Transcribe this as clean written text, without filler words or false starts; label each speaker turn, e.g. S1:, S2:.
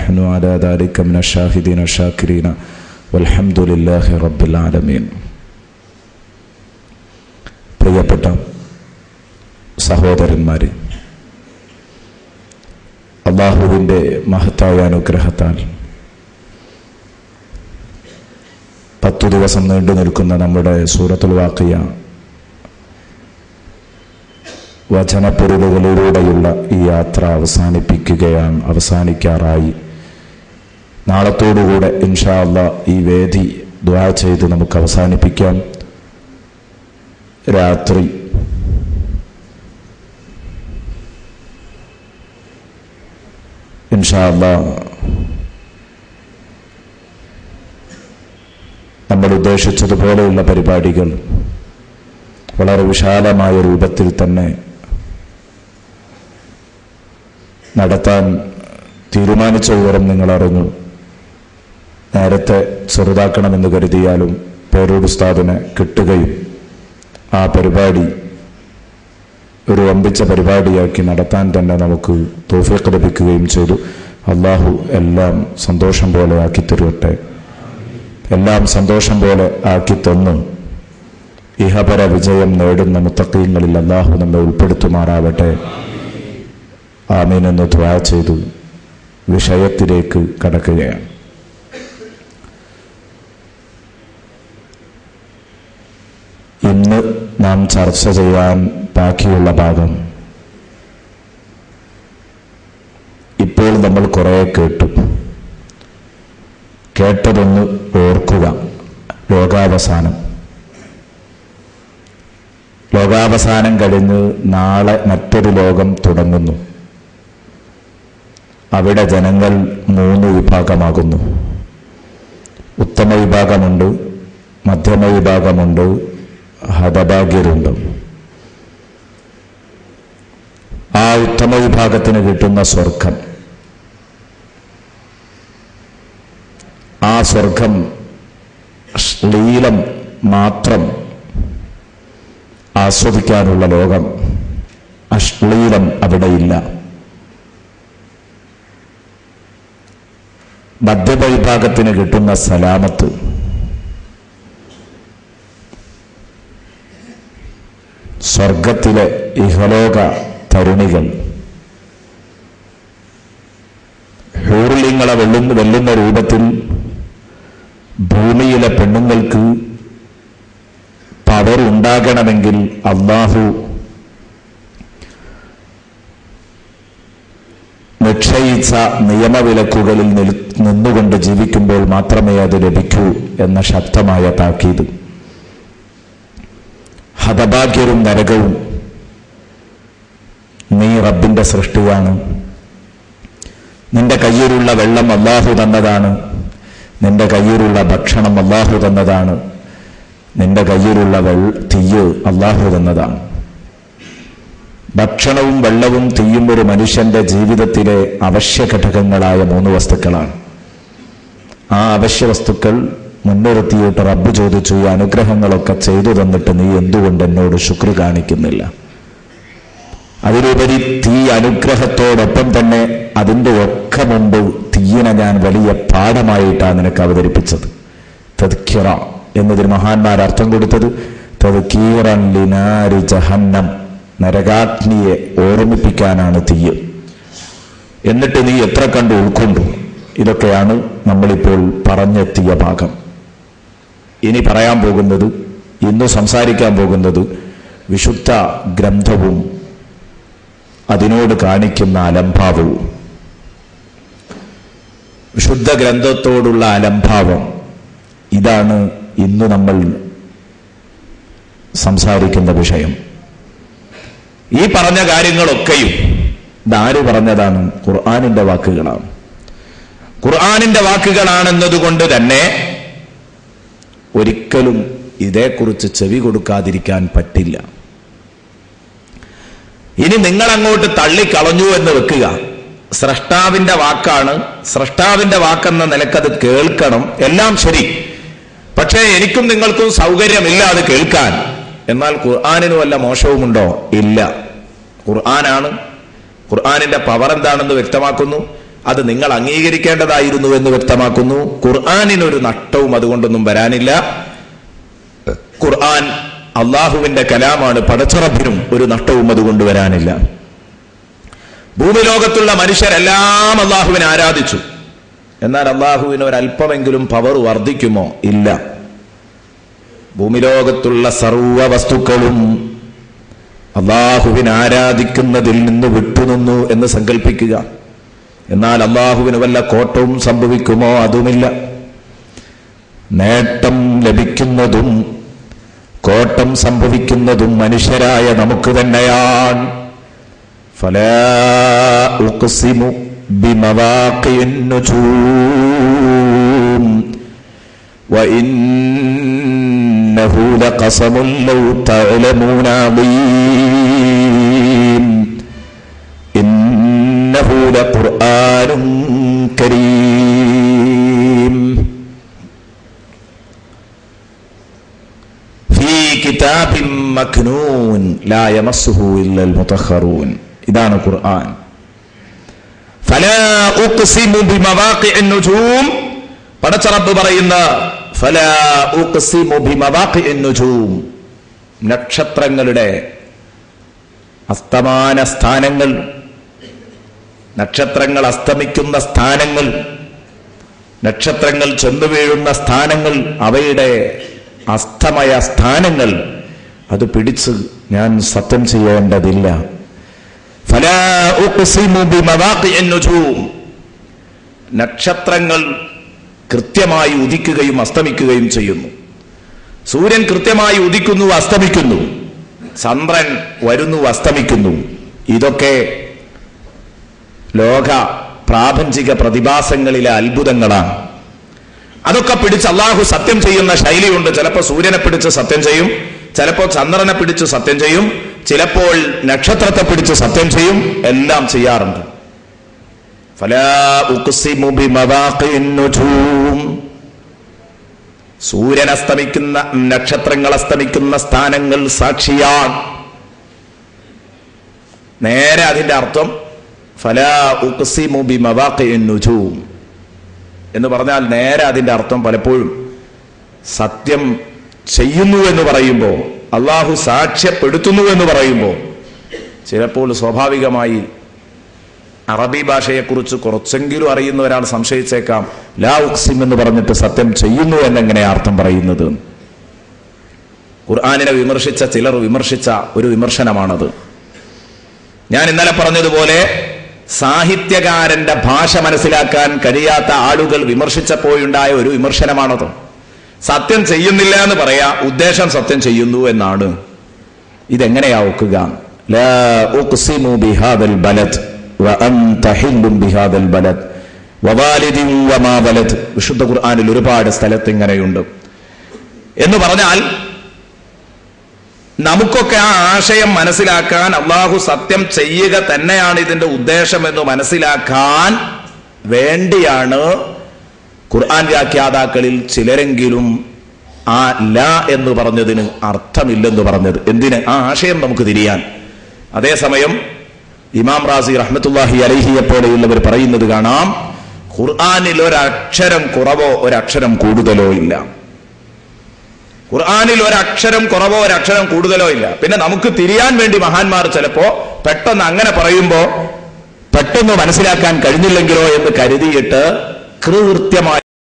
S1: ونحن على ذلك من الشاهدين الشاكرين والحمد لله رب العالمين. പ്രിയപ്പെട്ട സഹോദരന്മാരെ, അല്ലാഹുവിൻ്റെ മഹത്തായ അനുഗ്രഹത്താൽ 10 ദിവസം നീണ്ടു നിൽക്കുന്ന നമ്മുടെ സൂറത്തുൽ വാഖിയ വചനപ്പൊരുളുകളിലൂടെയുള്ള ഈ യാത്ര അവസാനിക്കാറായി. നാളത്തോടുകൂടെ ഇൻഷാ അല്ലാഹ് ഈ വേദി ദുആ ചെയ്ത് നമുക്ക് അവസാനിപ്പിക്കാം. രാത്രി ഇൻഷാ അല്ലാഹ് നമ്മൾ ഉദ്ദേശിച്ചതുപോലെയുള്ള പരിപാടികൾ വളരെ വിശാലമായ രൂപത്തിൽ തന്നെ നടത്താൻ തീരുമാനിച്ച വിവരം നിങ്ങൾ അറിഞ്ഞു. നേരത്തെ ചെറുതാക്കണമെന്ന് കരുതിയാലും പേരൂർ ഉസ്താദിനെ കിട്ടുകയും ആ പരിപാടി ഒരു വമ്പിച്ച പരിപാടിയാക്കി നടത്താൻ തന്നെ നമുക്ക് തൗഫീഖ് ലഭിക്കുകയും ചെയ്തു. അല്ലാഹു എല്ലാം സന്തോഷം പോലെ ആക്കി തരുവട്ടെ. എല്ലാം സന്തോഷം പോലെ ആക്കി തന്നു ഇഹപര വിജയം നേടുന്ന മുത്തഖീങ്ങളിൽ അല്ലാഹു നമ്മെ ഉൾപ്പെടുത്തുമാറാവട്ടെ. ആമീൻ എന്ന് ദുആ ചെയ്തു വിഷയത്തിലേക്ക് കടക്കുകയാണ്. ഇന്ന് നാം ചർച്ച ചെയ്യാൻ ബാക്കിയുള്ള ഭാഗം ഇപ്പോൾ നമ്മൾ കുറേ കേട്ടതൊന്ന് ഓർക്കുക. ലോകാവസാനം കഴിഞ്ഞ് നാളെ മറ്റൊരു ലോകം തുടങ്ങുന്നു. അവിടെ ജനങ്ങൾ 3 വിഭാഗമാകുന്നു. ഉത്തമ വിഭാഗമുണ്ട്, മധ്യമ വിഭാഗമുണ്ട്, ഹതഭാഗ്യരുണ്ട്. ആ ഉത്തമ വിഭാഗത്തിന് കിട്ടുന്ന സ്വർഗം, ആ സ്വർഗം ശ്ലീലം മാത്രം ആസ്വദിക്കാനുള്ള ലോകം. അശ്ലീലം അവിടെയില്ല. മധ്യമ വിഭാഗത്തിന് കിട്ടുന്ന സലാമത്ത്, സ്വർഗത്തിലെ ഇഹലോക തരുണികൾ ഹൂർലിങ്ങളെ വെല്ലുന്ന രൂപത്തിൽ ഭൂമിയിലെ പെണ്ണുങ്ങൾക്ക് പവർ ഉണ്ടാകണമെങ്കിൽ അല്ലാഹു നിശ്ചയിച്ച നിയമവിലക്കുകളിൽ നിന്നുകൊണ്ട് ജീവിക്കുമ്പോൾ മാത്രമേ അത് ലഭിക്കൂ എന്ന ശക്തമായ താക്കീത്. ഹതഭാഗ്യരും നരകവും നീ റബ്ബിന്റെ സൃഷ്ടിയാണ്. നിന്റെ കയ്യിലുള്ള വെള്ളം അല്ലാഹു തന്നതാണ്. നിന്റെ കയ്യിലുള്ള ഭക്ഷണം അല്ലാഹു തന്നതാണ്. നിന്റെ കയ്യിലുള്ള തീയ് അല്ലാഹു തന്നതാണ്. ഭക്ഷണവും വെള്ളവും തീയും ഒരു മനുഷ്യന്റെ ജീവിതത്തിലെ അവശ്യ ഘടകങ്ങളായ 3 വസ്തുക്കളാണ്. ആ അവശ്യ വസ്തുക്കൾ മുൻനിർത്തിയിട്ട് റബ്ബ് ചോദിച്ചു, ഈ അനുഗ്രഹങ്ങളൊക്കെ ചെയ്തു തന്നിട്ട് നീ എന്തുകൊണ്ട് എന്നോട് ശുക്ർ കാണിക്കുന്നില്ല? അതിലുപരി തീ അനുഗ്രഹത്തോടൊപ്പം തന്നെ അതിൻ്റെ ഒക്കെ മുമ്പ് തീയിനെ ഞാൻ വലിയ പാഠമായിട്ടാണ് നിനക്ക് അവതരിപ്പിച്ചത്. തദ്കിറ എന്നതിന് മഹാന്മാർ അർത്ഥം കൊടുത്തത് തദ്കീറൻ ലിനാരി ജഹന്നം, നരകാഗ്നിയെ ഓർമ്മിപ്പിക്കാനാണ് തീയ്. എന്നിട്ട് നീ എത്ര കണ്ട് ഉൾക്കൊണ്ടു? ഇതൊക്കെയാണ് നമ്മളിപ്പോൾ പറഞ്ഞെത്തിയ ഭാഗം. ഇനി പറയാൻ പോകുന്നത്, ഇന്ന് സംസാരിക്കാൻ പോകുന്നത് വിശുദ്ധ ഗ്രന്ഥവും അതിനോട് കാണിക്കുന്ന അലംഭാവവും. വിശുദ്ധ ഗ്രന്ഥത്തോടുള്ള അലംഭാവം, ഇതാണ് ഇന്ന് നമ്മൾ സംസാരിക്കുന്ന വിഷയം. ഈ പറഞ്ഞ കാര്യങ്ങളൊക്കെയും ഇതാര് പറഞ്ഞതാണ്? ഖുർആനിന്റെ വാക്കുകളാണ്. ഖുർആനിന്റെ വാക്കുകളാണെന്നതുകൊണ്ട് തന്നെ ഒരിക്കലും ഇതേക്കുറിച്ച് ചെവി കൊടുക്കാതിരിക്കാൻ പറ്റില്ല. ഇനി നിങ്ങൾ അങ്ങോട്ട് തള്ളിക്കളഞ്ഞു എന്ന് വെക്കുക. സ്രഷ്ടാവിന്റെ വാക്കാണ്, സ്രഷ്ടാവിന്റെ വാക്കെന്ന നിലക്കത് കേൾക്കണം, എല്ലാം ശരി. പക്ഷേ എനിക്കും നിങ്ങൾക്കും സൗകര്യമില്ല അത് കേൾക്കാൻ. എന്നാൽ ഖുർആനിന് വല്ല മോശവുമുണ്ടോ? ഇല്ല. ഖുർആനാണ്. ഖുർആനിന്റെ പവർ എന്താണെന്ന് വ്യക്തമാക്കുന്നു. അത് നിങ്ങൾ അംഗീകരിക്കേണ്ടതായിരുന്നു എന്ന് വ്യക്തമാക്കുന്നു. ഖുർആനിനൊരു നഷ്ടവും അതുകൊണ്ടൊന്നും വരാനില്ല. ഖുർആൻ അള്ളാഹുവിന്റെ കലാമാണ്. പടച്ചറബിനും ഒരു നഷ്ടവും അതുകൊണ്ട് വരാനില്ല. ഭൂമി ലോകത്തുള്ള മനുഷ്യരെല്ലാം അള്ളാഹുവിനെ ആരാധിച്ചു. എന്നാൽ അള്ളാഹുവിന് ഒരല്പമെങ്കിലും പവർ വർദ്ധിക്കുമോ? ഇല്ല. ഭൂമി ലോകത്തുള്ള സർവ്വ വസ്തുക്കളും അള്ളാഹുവിനെ ആരാധിക്കുന്നതിൽ നിന്ന് വിട്ടുനിന്നു എന്ന് സങ്കല്പിക്കുക. എന്നാൽ അള്ളാഹുവിന് വല്ല കോട്ടവും സംഭവിക്കുമോ? അതുമില്ല. നേട്ടം ലഭിക്കുന്നതും കോട്ടം സംഭവിക്കുന്നതും മനുഷ്യരായ നമുക്ക് തന്നെയാണ്. ഫലാ ഉഖ്സിമു ബിമവാഖിൻ നുജൂം വഇന്നഹു ലഖസമുൻ ലൗ തഅലമൂന അളീം ഇന്നഹു ലഖുർആനുൻ കരീം ഫീ കിതാബിൻ മക്നൂൻ ലാ യമസ്സുഹു ഇല്ലൽ മുതഖറൂൻ. ഇതാണ് ഖുർആൻ. ഫലാ ഉഖ്സിമു ബിമവാഖിൻ നുജൂം. പടച്ച റബ്ബ് പറയുന്ന ഫലാ ഉഖ്സിമു ബിമവാഖിൻ നുജൂം, നക്ഷത്രങ്ങളുടെ അസ്തമാന സ്ഥാനങ്ങൾ, നക്ഷത്രങ്ങൾ അസ്തമിക്കുന്ന സ്ഥാനങ്ങൾ, നക്ഷത്രങ്ങൾ ചെന്നു വീഴുന്ന സ്ഥാനങ്ങൾ, അവയുടെ അസ്തമയ സ്ഥാനങ്ങൾ, അത് പിടിച്ച് ഞാൻ സത്യം ചെയ്യേണ്ടതില്ല. ഫലാ ഉഖ്സിമു ബിമവാഖിൻ നുജൂം, നക്ഷത്രങ്ങൾ കൃത്യമായി ഉദിക്കുകയും അസ്തമിക്കുകയും ചെയ്യുന്നു. സൂര്യൻ കൃത്യമായി ഉദിക്കുന്നു, അസ്തമിക്കുന്നു. ചന്ദ്രൻ വരുന്നു, അസ്തമിക്കുന്നു. ഇതൊക്കെ ലോക പ്രാപഞ്ചിക പ്രതിഭാസങ്ങളിലെ അത്ഭുതങ്ങളാണ്. അതൊക്കെ പിടിച്ച് അള്ളാഹു സത്യം ചെയ്യുന്ന ശൈലിയുണ്ട്. ചിലപ്പോൾ സൂര്യനെ പിടിച്ച് സത്യം ചെയ്യും, ചിലപ്പോൾ ചന്ദ്രനെ പിടിച്ച് സത്യം ചെയ്യും, ചിലപ്പോൾ നക്ഷത്രത്തെ പിടിച്ച് സത്യം ചെയ്യും. എല്ലാം ചെയ്യാറുണ്ട്. ഫലാ ഉഖ്സിമു ബിമവാഖിൻ നുജൂം, സൂര്യൻ അസ്തമിക്കുന്ന, നക്ഷത്രങ്ങൾ അസ്തമിക്കുന്ന സ്ഥാനങ്ങൾ സാക്ഷിയാണ്. നേരെ അതിന്റെ അർത്ഥം ഫലാ ഉഖ്സിമു ബിമവാഖിൻ നുജൂം എന്ന് പറഞ്ഞാൽ നേരെ അതിന്റെ അർത്ഥം പലപ്പോഴും സത്യം ചെയ്യുന്നു എന്ന് പറയുമ്പോൾ, അള്ളാഹു സാക്ഷ്യപ്പെടുത്തുന്നു എന്ന് പറയുമ്പോൾ ചിലപ്പോൾ സ്വാഭാവികമായി അറബി ഭാഷയെക്കുറിച്ച് കുറച്ചെങ്കിലും അറിയുന്ന ഒരാൾ സംശയിച്ചേക്കാം, ലാ ഉഖ്സിം എന്ന് പറഞ്ഞിട്ട് സത്യം ചെയ്യുന്നു എന്നെങ്ങനെ അർത്ഥം പറയുന്നത്. ഖുർആനിനെ വിമർശിച്ച ചിലർ വിമർശിച്ച ഒരു വിമർശനമാണത്. ഞാൻ ഇന്നലെ പറഞ്ഞതുപോലെ സാഹിത്യകാരന്റെ ഭാഷ മനസ്സിലാക്കാൻ കഴിയാത്ത ആളുകൾ വിമർശിച്ചപ്പോഴുണ്ടായ ഒരു വിമർശനമാണത്. സത്യം ചെയ്യുന്നില്ല എന്ന് പറയാ, ഉദ്ദേശം സത്യം ചെയ്യുന്നു എന്നാണ്. ഇതെങ്ങനെയാ ഒക്കുക? ലാ ഉഖ്സിമു ബിഹാദൽ ബലദ് വഅൻത ഹില്ലും ബിഹാദൽ ബലദ് വവാലിദിൻ വമാ വലദ്. വിശുദ്ധ ഖുർആനിൽ ഒരുപാട് സ്ഥലത്ത് ഇങ്ങനെയുണ്ട്. എന്ന് പറഞ്ഞാൽ നമുക്കൊക്കെ ആ ആശയം മനസ്സിലാക്കാൻ, അള്ളാഹു സത്യം ചെയ്യുക തന്നെയാണ് ഇതിന്റെ ഉദ്ദേശം എന്ന് മനസ്സിലാക്കാൻ വേണ്ടിയാണ് ഖുർആൻ വ്യാഖ്യാതാക്കളിൽ ചിലരെങ്കിലും ആ ലാ എന്ന് പറഞ്ഞതിന് അർത്ഥമില്ലെന്ന് പറഞ്ഞത്. എന്തിന്? ആ ആശയം നമുക്ക് തിരിയാൻ. അതേസമയം ഇമാം റാസി റഹ്മത്തുള്ളാഹി അലൈഹിയെ പോലെയുള്ളവർ പറയുന്നത് കാണാം, ഖുർആനിൽ ഒരക്ഷരം കുറവോ ഒരക്ഷരം കൂടുതലോ ഇല്ല. ഖുർആനിൽ ഒരക്ഷരം കുറവോ ഒരക്ഷരം കൂടുതലോ ഇല്ല. പിന്നെ നമുക്ക് തിരിയാൻ വേണ്ടി മഹാന്മാർ ചിലപ്പോ പെട്ടെന്ന് അങ്ങനെ പറയുമ്പോ പെട്ടെന്ന് മനസ്സിലാക്കാൻ കഴിഞ്ഞില്ലെങ്കിലോ എന്ന് കരുതിയിട്ട് കൃത്യമായി